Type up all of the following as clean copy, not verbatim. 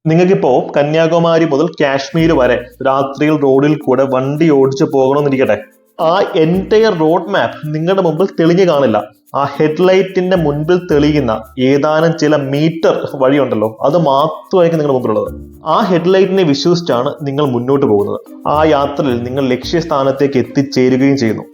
നിങ്ങൾക്കിപ്പോ കന്യാകുമാരി മുതൽ കാശ്മീർ വരെ രാത്രിയിൽ റോഡിൽ കൂടെ വണ്ടി ഓടിച്ചു പോകണമെന്നിരിക്കട്ടെ. ആ എൻറ്റയർ റോഡ് മാപ്പ് നിങ്ങളുടെ മുമ്പിൽ തെളിഞ്ഞു കാണില്ല. ആ ഹെഡ്ലൈറ്റിന്റെ മുൻപിൽ തെളിയുന്ന ഏതാനും ചില മീറ്റർ വഴിയുണ്ടല്ലോ, അത് മാത്രമായിരിക്കും നിങ്ങളുടെ മുമ്പിലുള്ളത്. ആ ഹെഡ്ലൈറ്റിനെ വിശ്വസിച്ചാണ് നിങ്ങൾ മുന്നോട്ട് പോകുന്നത്. ആ യാത്രയിൽ നിങ്ങൾ ലക്ഷ്യസ്ഥാനത്തേക്ക് എത്തിച്ചേരുകയും ചെയ്യുന്നു.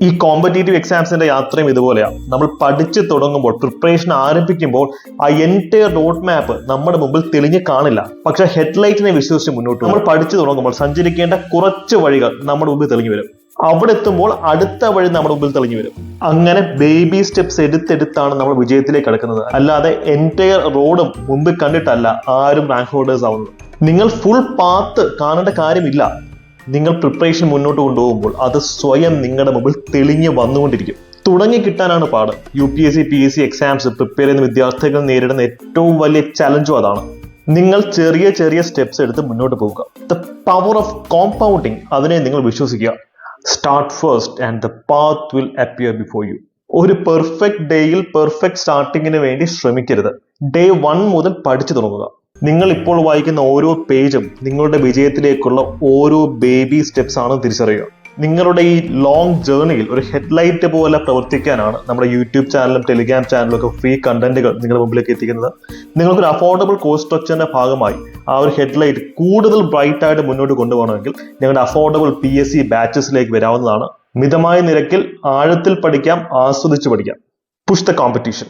ഈ കോമ്പറ്റേറ്റീവ് എക്സാംസിന്റെ യാത്രയും ഇതുപോലെയാണ്. നമ്മൾ പഠിച്ചു തുടങ്ങുമ്പോൾ, പ്രിപ്പറേഷൻ ആരംഭിക്കുമ്പോൾ ആ എൻറ്റയർ റോഡ് മാപ്പ് നമ്മുടെ മുമ്പിൽ തെളിഞ്ഞു കാണില്ല. പക്ഷെ ഹെഡ്ലൈറ്റിനെ വിശ്വസിച്ച് മുന്നോട്ട് നമ്മൾ പഠിച്ചു തുടങ്ങുമ്പോൾ സഞ്ചരിക്കേണ്ട കുറച്ച് വഴികൾ നമ്മുടെ മുമ്പിൽ തെളിഞ്ഞു വരും. അവിടെ എത്തുമ്പോൾ അടുത്ത വഴി നമ്മുടെ മുമ്പിൽ തെളിഞ്ഞു വരും. അങ്ങനെ ബേബി സ്റ്റെപ്സ് എടുത്തെടുത്താണ് നമ്മൾ വിജയത്തിലേക്ക് കടക്കുന്നത്. അല്ലാതെ എൻറ്റയർ റോഡും മുമ്പിൽ കണ്ടിട്ടല്ല ആരും റാങ്ക് ഹോൾഡേഴ്സ് ആവുന്നത്. നിങ്ങൾ ഫുൾ പാത്ത് കാണേണ്ട കാര്യമില്ല. നിങ്ങൾ പ്രിപ്പറേഷൻ മുന്നോട്ട് കൊണ്ടുപോകുമ്പോൾ അത് സ്വയം നിങ്ങളുടെ മുമ്പിൽ തെളിഞ്ഞ് വന്നുകൊണ്ടിരിക്കും. തുടങ്ങി കിട്ടാനാണ് പാട്. UPSC PSC എക്സാംസ് പ്രിപ്പയർ ചെയ്യുന്ന വിദ്യാർത്ഥികൾ നേരിടുന്ന ഏറ്റവും വലിയ ചലഞ്ചും അതാണ്. നിങ്ങൾ ചെറിയ ചെറിയ സ്റ്റെപ്സ് എടുത്ത് മുന്നോട്ട് പോകുക. ദ പവർ ഓഫ് കോമ്പൗണ്ടിങ്, അതിനെ നിങ്ങൾ വിശ്വസിക്കുക. Start first and the path will appear before you. ഒരു പെർഫെക്റ്റ് ഡേയിൽ പെർഫെക്റ്റ് സ്റ്റാർട്ടിങ്ങിന് വേണ്ടി ശ്രമിക്കരുത്. ഡേ 1 മുതൽ പഠിച്ചു തുടങ്ങുക. നിങ്ങൾ ഇപ്പോൾ വായിക്കുന്ന ഓരോ പേജും നിങ്ങളുടെ വിജയത്തിലേക്കുള്ള ഓരോ ബേബി സ്റ്റെപ്സ് ആണ് തിരിച്ചറിയുക. നിങ്ങളുടെ ഈ ലോങ് ജേർണിയിൽ ഒരു ഹെഡ്ലൈറ്റ് പോലെ പ്രവർത്തിക്കാനാണ് നമ്മുടെ യൂട്യൂബ് ചാനലും ടെലിഗ്രാം ചാനലും ഒക്കെ ഫ്രീ കണ്ടന്റുകൾ നിങ്ങളുടെ മുമ്പിലേക്ക് എത്തിക്കുന്നത്. നിങ്ങൾക്കൊരു അഫോർഡബിൾ കോഴ്സ് സ്ട്രക്ചറിന്റെ ഭാഗമായി ആ ഒരു ഹെഡ്ലൈറ്റ് കൂടുതൽ ബ്രൈറ്റ് ആയിട്ട് മുന്നോട്ട് കൊണ്ടുപോകണമെങ്കിൽ ഞങ്ങളുടെ അഫോർഡബിൾ PSC ബാച്ചസിലേക്ക് വരാവുന്നതാണ്. മിതമായ നിരക്കിൽ ആഴത്തിൽ പഠിക്കാം, ആസ്വദിച്ച് പഠിക്കാം. Push the competition.